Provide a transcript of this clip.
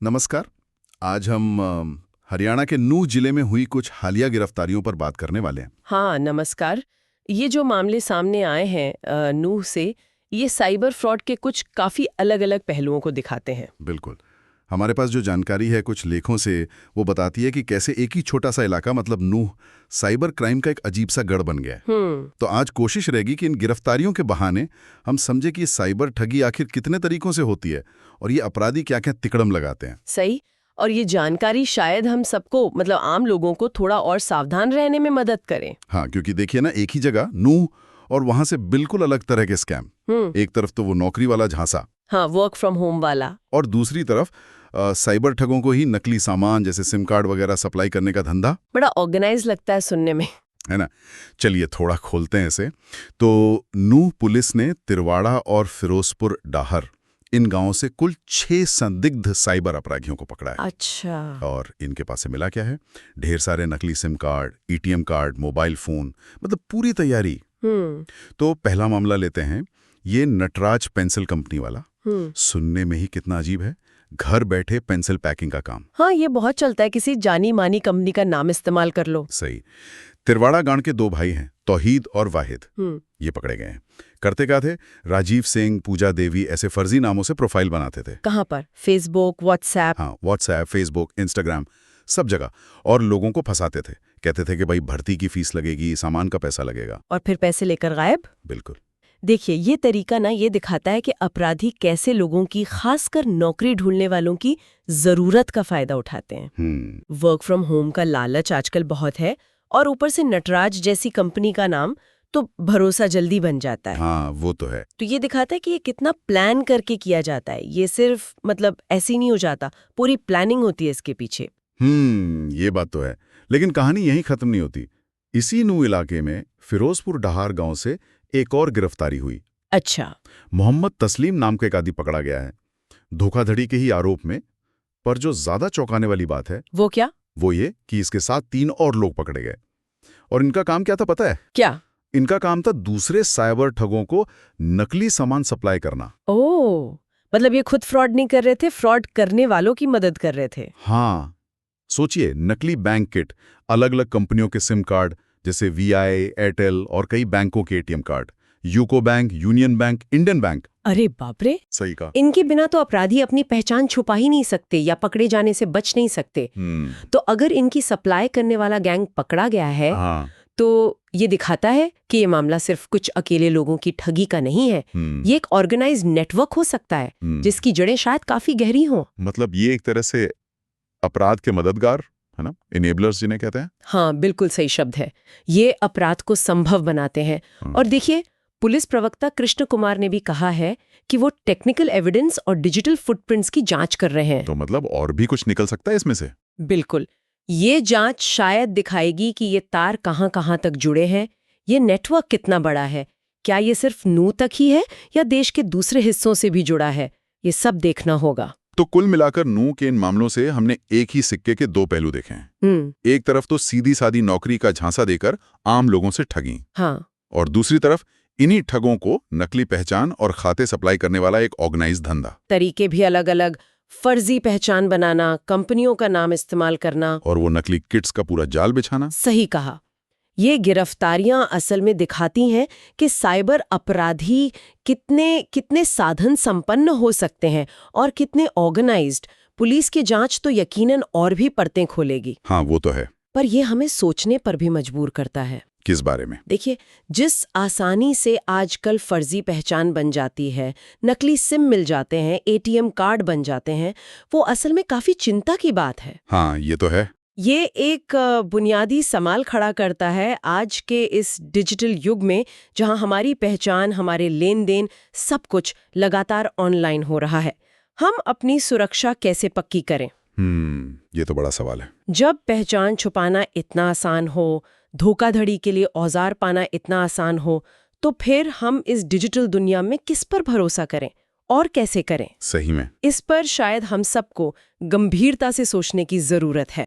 नमस्कार। आज हम हरियाणा के नूह जिले में हुई कुछ हालिया गिरफ्तारियों पर बात करने वाले हैं। हाँ, नमस्कार। ये जो मामले सामने आए हैं नूह से, ये साइबर फ्रॉड के कुछ काफ़ी अलग-अलग पहलुओं को दिखाते हैं। बिल्कुल। हमारे पास जो जानकारी है कुछ लेखों से, वो बताती है कि कैसे एक ही छोटा सा इलाका मतलब नूह साइबर क्राइम का एक अजीब सा गढ़ बन गया है। तो आज कोशिश रहेगी कि इन गिरफ्तारियों के बहाने हम समझे कि साइबर ठगी आखिर कितने तरीकों से होती है और ये अपराधी क्या क्या तिकड़म लगाते हैं। सही। और ये जानकारी शायद हम सबको मतलब आम लोगों को थोड़ा और सावधान रहने में मदद करे। हाँ, क्योंकि देखिए ना, एक ही जगह नूह और वहां से बिल्कुल अलग तरह के स्कैम। एक तरफ तो वो नौकरी वाला झांसा, हाँ, वर्क फ्रॉम होम वाला, और दूसरी तरफ साइबर ठगों को ही नकली सामान जैसे सिम कार्ड वगैरह सप्लाई करने का धंधा। बड़ा ऑर्गेनाइज लगता है सुनने में, है ना। चलिए थोड़ा खोलते हैं इसे। तो नूह पुलिस ने तिरवाड़ा और फिरोजपुर डाहर इन गांवों से कुल 6 संदिग्ध साइबर अपराधियों को पकड़ा है। अच्छा। और इनके पास से मिला क्या है? ढेर सारे नकली SIM card, ATM card, mobile phone, मतलब पूरी तैयारी। तो पहला मामला लेते हैं, ये नटराज पेंसिल कंपनी वाला। सुनने में ही कितना अजीब है, घर बैठे पेंसिल पैकिंग का काम। हाँ, ये बहुत चलता है, किसी जानी मानी कंपनी का नाम इस्तेमाल कर लो। सही। तिरवाड़ा गांव के 2 भाई हैं, तौहीद और वाहिद। ये पकड़े गए हैं। करते क्या थे? राजीव सिंह, पूजा देवी ऐसे फर्जी नामों से प्रोफाइल बनाते थे। कहाँ पर? Facebook, WhatsApp? हाँ, व्हाट्सएप, फेसबुक, इंस्टाग्राम, सब जगह। और लोगों को फंसाते थे, कहते थे कि भाई भर्ती की फीस लगेगी, सामान का पैसा लगेगा। और फिर पैसे लेकर गायब। बिल्कुल। देखिए, ये तरीका ना ये दिखाता है कि अपराधी कैसे लोगों की, खासकर नौकरी ढूंढने वालों की जरूरत का फायदा उठाते हैं। वर्क फ्रॉम होम का लालच आजकल बहुत है, और ऊपर से नटराज जैसी कंपनी का नाम, तो भरोसा जल्दी बन जाता है। हाँ, वो तो है। तो ये दिखाता है कि ये कितना प्लान करके किया जाता है। ये सिर्फ मतलब ऐसे ही नहीं हो जाता, पूरी प्लानिंग होती है इसके पीछे। ये बात तो है। लेकिन कहानी यहीं खत्म नहीं होती। इसी नूह इलाके में फिरोजपुर डाहर गांव से एक और गिरफ्तारी हुई। अच्छा। मोहम्मद तस्लीम नाम का एक आदमी पकड़ा गया है, धोखाधड़ी के ही आरोप में। पर जो ज्यादा चौंकाने वाली बात है, वो क्या? वो ये कि इसके साथ 3 और लोग पकड़े गए। और इनका काम क्या था पता है? क्या? इनका काम था दूसरे साइबर ठगों को नकली सामान सप्लाई करना। ओह, मतलब ये खुद फ्रॉड नहीं कर रहे थे, फ्रॉड करने वालों की मदद कर रहे थे। हाँ, सोचिए, नकली बैंक किट, अलग अलग कंपनियों के सिम कार्ड जैसे वीआई, एयरटेल और कई बैंकों के ATM card, UCO bank, union bank, Indian bank. अरे बाप रे! सही कहा। इनके बिना तो अपराधी अपनी पहचान छुपा ही नहीं सकते या पकड़े जाने से बच नहीं सकते। तो अगर इनकी सप्लाई करने वाला गैंग पकड़ा गया है, हाँ, तो ये दिखाता है कि ये मामला सिर्फ कुछ अकेले लोगों की ठगी का नहीं है। ये एक ऑर्गेनाइज्ड नेटवर्क हो सकता है, जिसकी जड़ें शायद काफी गहरी हों। मतलब ये एक तरह से अपराध के मददगार है ना, इनेबलर्स जिन्हें कहते हैं। हाँ, बिल्कुल सही शब्द है। ये अपराध को संभव बनाते हैं। और देखिए, पुलिस प्रवक्ता कृष्ण कुमार ने भी कहा है कि वो टेक्निकल एविडेंस और डिजिटल फुटप्रिंट्स की जांच कर रहे हैं। तो मतलब और भी कुछ निकल सकता है इसमें से। बिल्कुल। ये जांच शायद दिखाएगी कि ये तार कहां-कहां तक जुड़े हैं, ये नेटवर्क कितना बड़ा है, क्या ये सिर्फ नूह तक ही है या देश के दूसरे हिस्सों से भी जुड़ा है, ये सब देखना होगा। तो कुल मिलाकर नूह के इन मामलों से हमने एक ही सिक्के के 2 पहलू देखे हैं। एक तरफ तो सीधी सादी नौकरी का झांसा देकर आम लोगों से ठगी। हाँ। और दूसरी तरफ इन्हीं ठगों को नकली पहचान और खाते सप्लाई करने वाला एक ऑर्गेनाइज्ड धंधा। तरीके भी अलग-अलग, फर्जी पहचान बनाना, कंपनियों का नाम इस्तेमाल करना, और वो नकली किट्स का पूरा जाल बिछाना। सही कहा। ये गिरफ्तारियां असल में दिखाती हैं कि साइबर अपराधी कितने साधन संपन्न हो सकते हैं और कितने ऑर्गेनाइज्ड। पुलिस की जांच तो यकीनन और भी परतें खोलेगी। हाँ, वो तो है। पर यह हमें सोचने पर भी मजबूर करता है। किस बारे में? देखिए, जिस आसानी से आजकल फर्जी पहचान बन जाती है, नकली सिम मिल जाते हैं, एटीएम कार्ड बन जाते हैं, वो असल में काफी चिंता की बात है। हाँ, ये तो है। ये एक बुनियादी सवाल खड़ा करता है आज के इस डिजिटल युग में, जहां हमारी पहचान, हमारे लेन देन, सब कुछ लगातार ऑनलाइन हो रहा है। हम अपनी सुरक्षा कैसे पक्की करें? ये तो बड़ा सवाल है। जब पहचान छुपाना इतना आसान हो, धोखाधड़ी के लिए औजार पाना इतना आसान हो, तो फिर हम इस डिजिटल दुनिया में किस पर भरोसा करें और कैसे करें? सही में इस पर शायद हम सबको गंभीरता से सोचने की जरूरत है।